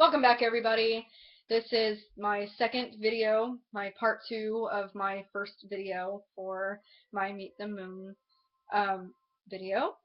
Welcome back, everybody. This is my second video, my part 2 of my first video for my Meet the Mun video.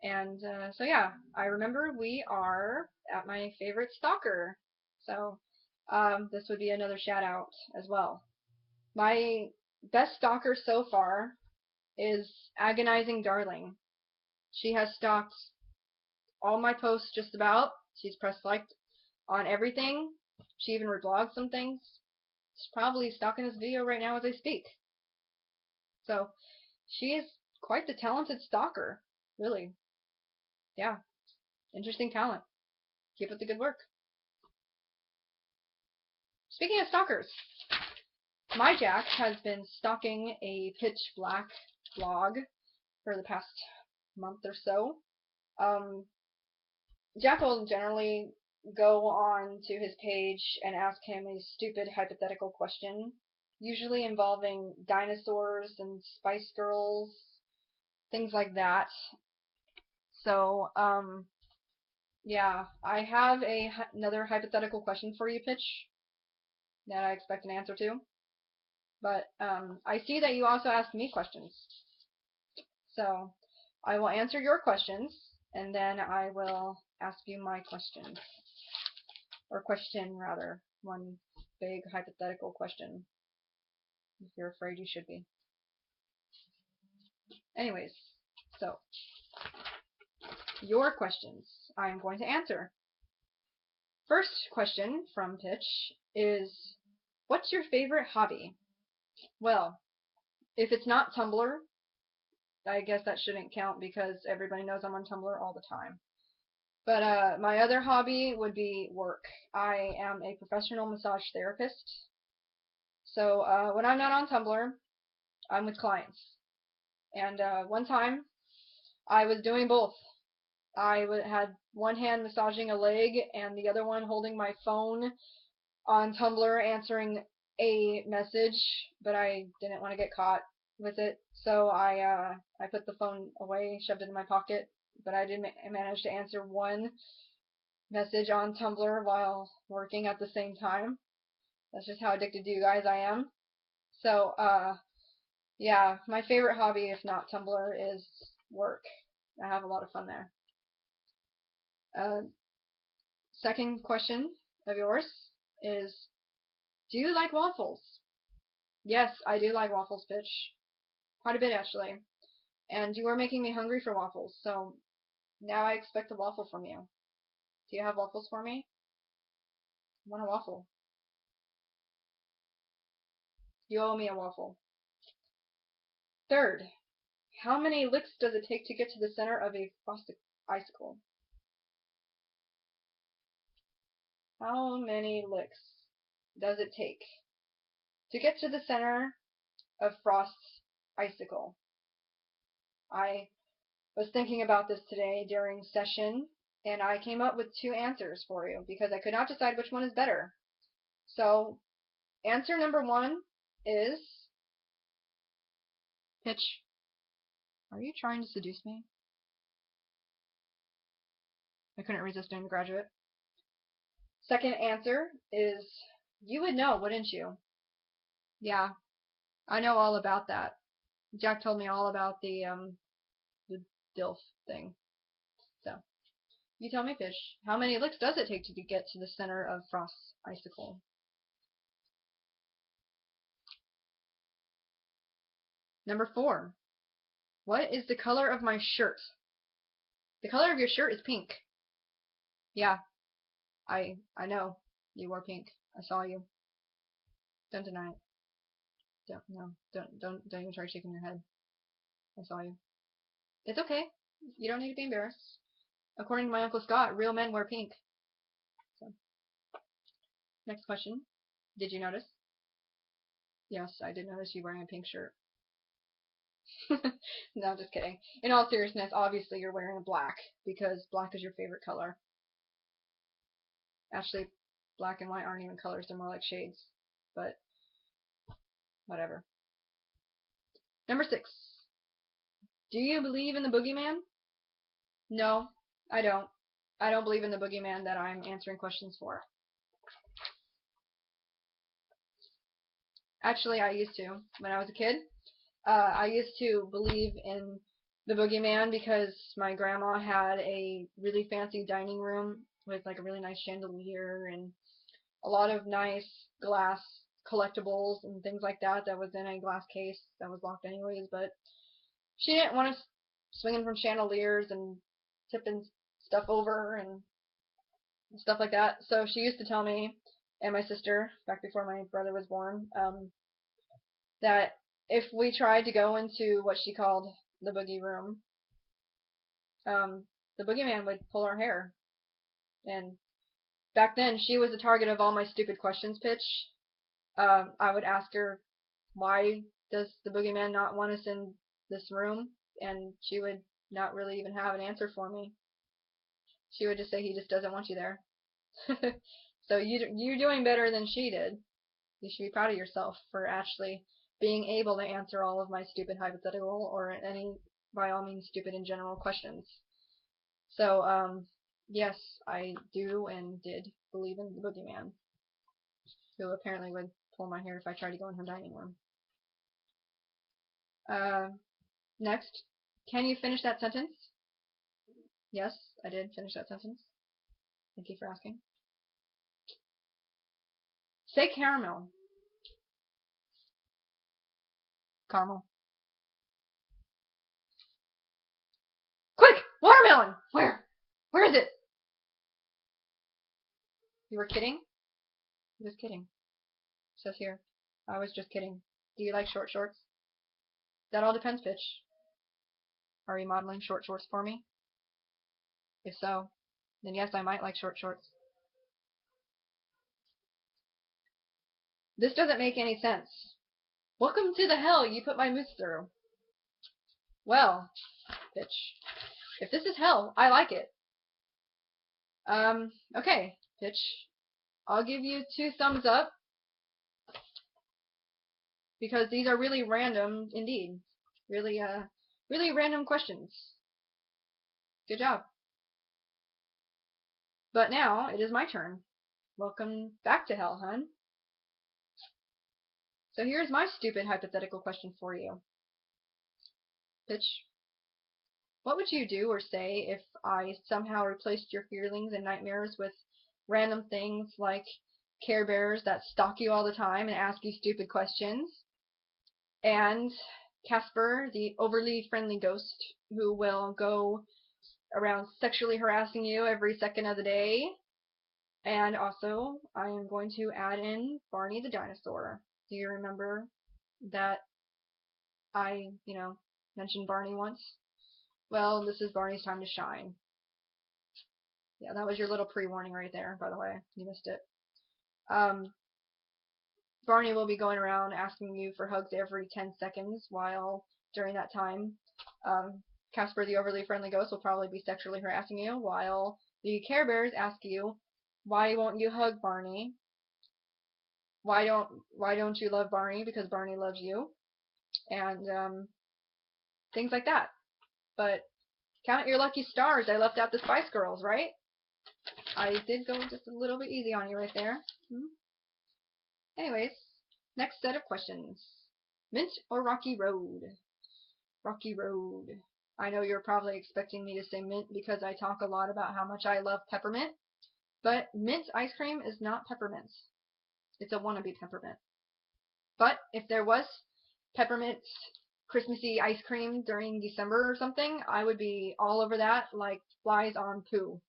And so yeah, I remember we are at my favorite stalker. So this would be another shout out as well. My best stalker so far is Agonizing Darling. She has stalked all my posts just about. She's pressed like on everything. She even reblogged some things. She's probably stalking this video right now as I speak. So she is quite the talented stalker, really. Yeah, interesting talent. Keep up the good work. Speaking of stalkers, my Jack has been stalking a pitch black blog for the past month or so. Jack will generally go on to his page and ask him a stupid hypothetical question, usually involving dinosaurs and Spice Girls, things like that. So, yeah, I have another hypothetical question for you, Pitch, that I expect an answer to. But I see that you also asked me questions. So I will answer your questions, and then I will ask you my question. Or question, rather. One big hypothetical question. If you're afraid, you should be. Anyways, so your questions I'm going to answer. First question from Pitch is, what's your favorite hobby? Well, if it's not Tumblr, I guess that shouldn't count because everybody knows I'm on Tumblr all the time. But my other hobby would be work. I am a professional massage therapist. So when I'm not on Tumblr, I'm with clients. And one time, I was doing both. I had one hand massaging a leg and the other one holding my phone on Tumblr answering a message, but I didn't want to get caught with it, so I put the phone away, shoved it in my pocket, but I did manage to answer one message on Tumblr while working at the same time. That's just how addicted to you guys I am. So, yeah, my favorite hobby, if not Tumblr, is work. I have a lot of fun there. Second question of yours is, do you like waffles? Yes, I do like waffles, Pitch. Quite a bit, actually. And you are making me hungry for waffles, so now I expect a waffle from you. Do you have waffles for me? I want a waffle. You owe me a waffle. Third, how many licks does it take to get to the center of a frosted icicle? How many licks does it take to get to the center of Frost's icicle? I was thinking about this today during session, and I came up with two answers for you because I could not decide which one is better. So, answer number one is... Pitch, are you trying to seduce me? I couldn't resist doing the graduate. Second answer is, you would know, wouldn't you? Yeah, I know all about that. Jack told me all about the DILF thing. So, you tell me, Fish, how many licks does it take to get to the center of Frost's icicle? Number 4. What is the color of my shirt? The color of your shirt is pink. Yeah, I know. You wore pink. I saw you. Don't deny it. Don't even try shaking your head. I saw you. It's okay. You don't need to be embarrassed. According to my Uncle Scott, real men wear pink. So, next question. Did you notice? Yes, I did notice you wearing a pink shirt. No, just kidding. In all seriousness, obviously you're wearing black because black is your favorite color. Actually, black and white aren't even colors, they're more like shades. But, whatever. Number 6. Do you believe in the boogeyman? No, I don't. I don't believe in the boogeyman that I'm answering questions for. Actually, I used to. When I was a kid, I used to believe in the boogeyman because my grandma had a really fancy dining room with like a really nice chandelier and a lot of nice glass collectibles and things like that that was in a glass case that was locked anyways, but she didn't want us swinging from chandeliers and tipping stuff over and stuff like that. So she used to tell me and my sister, back before my brother was born, that if we tried to go into what she called the boogie room, the boogeyman would pull our hair. And back then, she was the target of all my stupid questions pitch. I would ask her, why does the boogeyman not want us in this room? And she would not really even have an answer for me. She would just say he just doesn't want you there. So you're doing better than she did. You should be proud of yourself for actually being able to answer all of my stupid hypothetical or any, by all means, stupid in general questions. So, yes, I do and did believe in the boogeyman, who apparently would pull my hair if I tried to go in her dining room. Next, can you finish that sentence? Yes, I did finish that sentence. Thank you for asking. Say caramel. Caramel. Quick! Watermelon! Where? Where is it? You were kidding? He was kidding. It says here. I was just kidding. Do you like short shorts? That all depends, bitch. Are you modeling short shorts for me? If so, then yes, I might like short shorts. This doesn't make any sense. Welcome to the hell you put my moose through. Well, bitch. If this is hell, I like it. Okay, bitch. I'll give you 2 thumbs up because these are really random indeed. Really, really random questions. Good job. But now it is my turn. Welcome back to hell, hun. So here's my stupid hypothetical question for you. Bitch, what would you do or say if I somehow replaced your feelings and nightmares with random things like Care Bears that stalk you all the time and ask you stupid questions, and Casper, the overly friendly ghost who will go around sexually harassing you every second of the day, and also I am going to add in Barney the dinosaur. Do you remember that I, mentioned Barney once? Well, this is Barney's time to shine. Yeah, that was your little pre-warning right there, by the way. You missed it. Barney will be going around asking you for hugs every 10 seconds, while during that time, Casper the overly friendly ghost will probably be sexually harassing you, while the Care Bears ask you, why won't you hug Barney? Why don't you love Barney? Because Barney loves you. And things like that. But count your lucky stars. I left out the Spice Girls, right? I did go just a little bit easy on you right there. Anyways, next set of questions. Mint or Rocky Road? Rocky Road. I know you're probably expecting me to say mint because I talk a lot about how much I love peppermint, but mint ice cream is not peppermint. It's a wannabe peppermint. But if there was peppermint Christmassy ice cream during December or something, I would be all over that like flies on poo.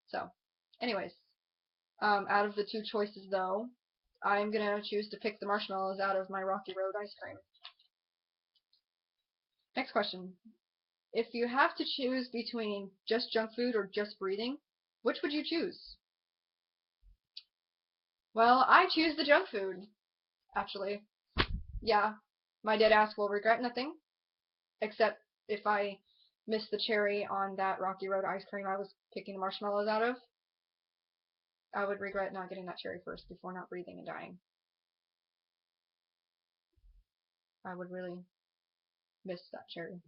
So, anyways, out of the 2 choices though, I'm gonna choose to pick the marshmallows out of my Rocky Road ice cream. Next question. If you have to choose between just junk food or just breathing, which would you choose? Well, I choose the junk food, actually. Yeah, my dead ass will regret nothing, except if I miss the cherry on that Rocky Road ice cream I was picking the marshmallows out of. I would regret not getting that cherry first before not breathing and dying. I would really miss that cherry.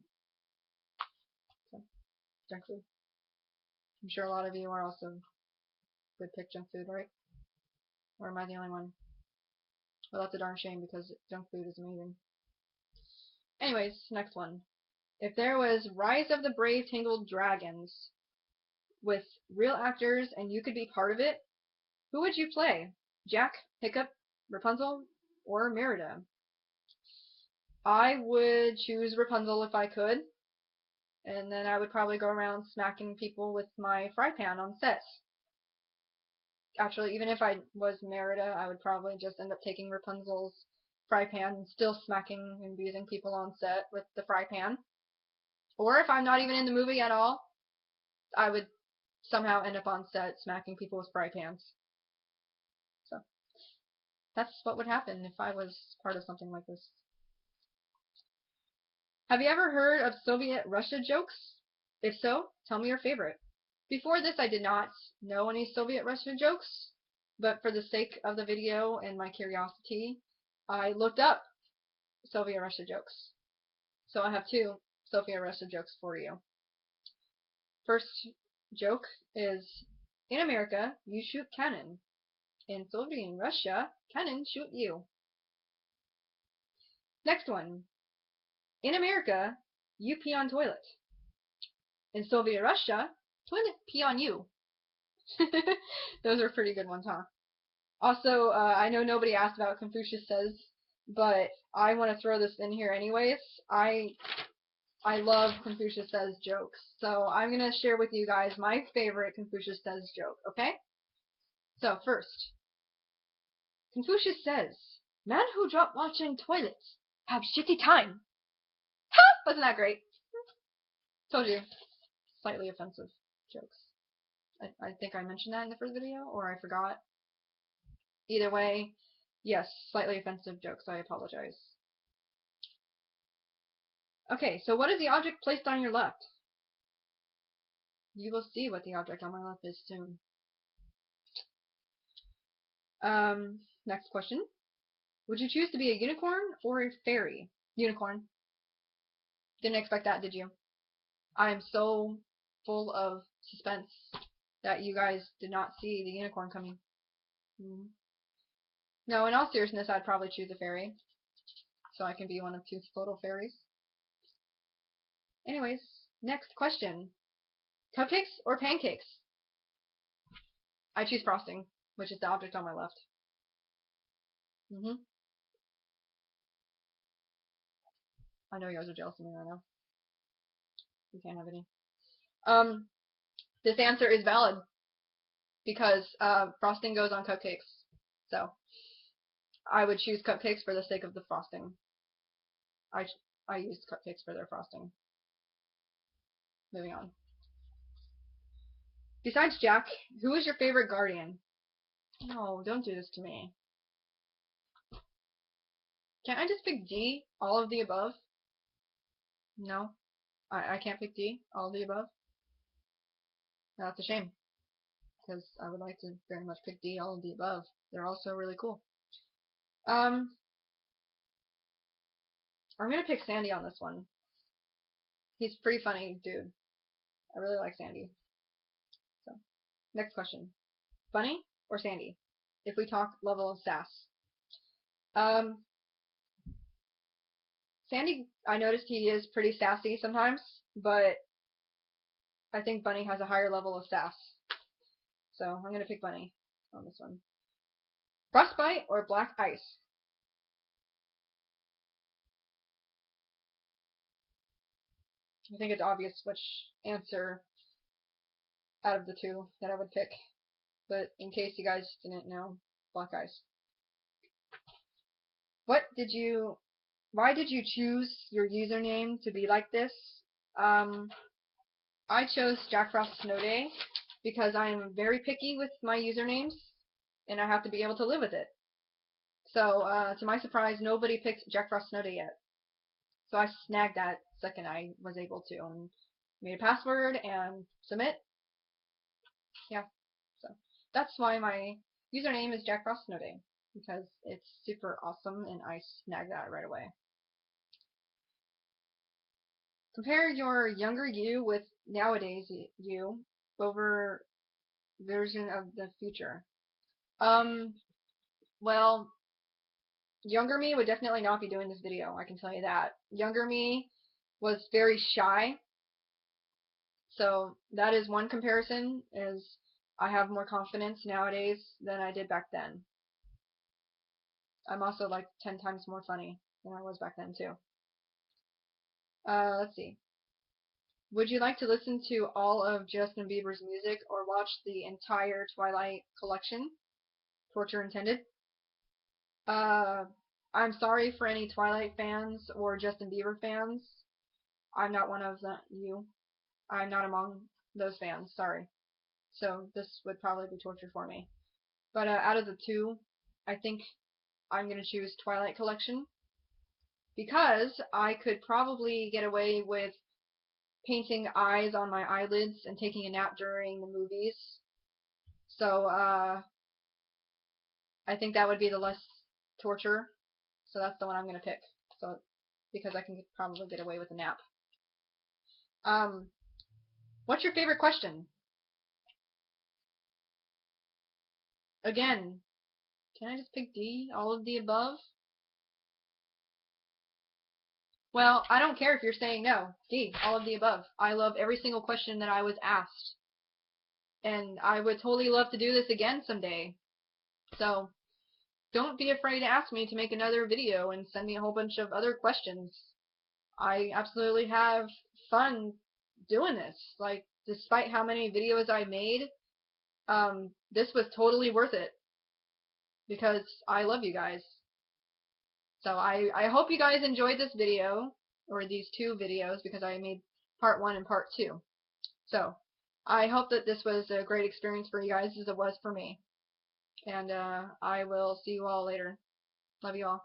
So, junk food. I'm sure a lot of you are also would pick junk food, right? Or am I the only one? Well, that's a darn shame because junk food is amazing. Anyways, next one. If there was Rise of the Brave Tangled Dragons with real actors and you could be part of it, who would you play? Jack, Hiccup, Rapunzel, or Merida? I would choose Rapunzel if I could, and then I would probably go around smacking people with my fry pan on set. Actually, even if I was Merida, I would probably just end up taking Rapunzel's fry pan and still smacking and abusing people on set with the fry pan. Or if I'm not even in the movie at all, I would somehow end up on set smacking people with fry pans. So that's what would happen if I was part of something like this. Have you ever heard of Soviet Russia jokes? If so, tell me your favorite. Before this, I did not know any Soviet Russia jokes, but for the sake of the video and my curiosity, I looked up Soviet Russia jokes. So I have two Soviet Russia jokes for you. First joke is, in America, you shoot cannon. In Soviet Russia, cannon shoot you. Next one. In America, you pee on toilet. In Soviet Russia, toilet pee on you. Those are pretty good ones, huh? Also, I know nobody asked about Confucius Says, but I want to throw this in here anyways. I love Confucius Says jokes, so I'm going to share with you guys my favorite Confucius Says joke, okay? So, first, Confucius says, "Men who drop watch in toilets have shitty time." Ha! Wasn't that great? Told you. Slightly offensive jokes. I think I mentioned that in the first video, or I forgot. Either way, yes, slightly offensive jokes. I apologize. Okay, so what is the object placed on your left? You will see what the object on my left is soon. Next question. Would you choose to be a unicorn or a fairy? Unicorn. Didn't expect that, did you? I am so full of suspense that you guys did not see the unicorn coming. No, in all seriousness, I'd probably choose a fairy, so I can be one of two photo fairies. Anyways, next question. Cupcakes or pancakes? I choose frosting, which is the object on my left. I know you guys are jealous of me right now. You can't have any. This answer is valid because frosting goes on cupcakes. So I would choose cupcakes for the sake of the frosting. I use cupcakes for their frosting. Moving on. Besides Jack, who is your favorite guardian? No, don't do this to me. Can't I just pick D, all of the above? No, I can't pick D, all of the above. That's a shame, because I would like to very much pick D, all of the above. They're also really cool. I'm gonna pick Sandy on this one. He's a pretty funny dude. I really like Sandy. So, next question. Bunny or Sandy? If we talk level of sass. Sandy, I noticed he is pretty sassy sometimes, but I think Bunny has a higher level of sass. So I'm gonna pick Bunny on this one. Frostbite or black ice? I think it's obvious which answer out of the two that I would pick, but in case you guys didn't know, black ice. Why did you choose your username to be like this? I chose Jackfrostsnowday because I am very picky with my usernames, and I have to be able to live with it. So, to my surprise, nobody picked Jackfrostsnowday yet. So I snagged that second I was able to, and made a password and submit. Yeah, so that's why my username is Jackfrostsnowday, because it's super awesome, and I snagged that right away. Compare your younger you with nowadays you. over version of the future. Well, younger me would definitely not be doing this video, I can tell you that. Younger me was very shy, so that is one comparison, is I have more confidence nowadays than I did back then. I'm also like 10 times more funny than I was back then too. Let's see. Would you like to listen to all of Justin Bieber's music or watch the entire Twilight collection? Torture intended. Uh, I'm sorry for any Twilight fans or Justin Bieber fans. I'm not one of you. I'm not among those fans. Sorry. So this would probably be torture for me. But out of the two, I think I'm gonna choose Twilight collection because I could probably get away with painting eyes on my eyelids and taking a nap during the movies. So I think that would be the less torture. So that's the one I'm gonna pick. So because I can probably get away with a nap. What's your favorite question? Again, can I just pick D? All of the above? Well, I don't care if you're saying no. D, all of the above. I love every single question that I was asked. And I would totally love to do this again someday. So, don't be afraid to ask me to make another video and send me a whole bunch of other questions. I absolutely have fun doing this. Like, despite how many videos I made, this was totally worth it. Because I love you guys. So I hope you guys enjoyed this video, or these two videos, because I made part 1 and part 2. So I hope that this was a great experience for you guys as it was for me. And I will see you all later. Love you all.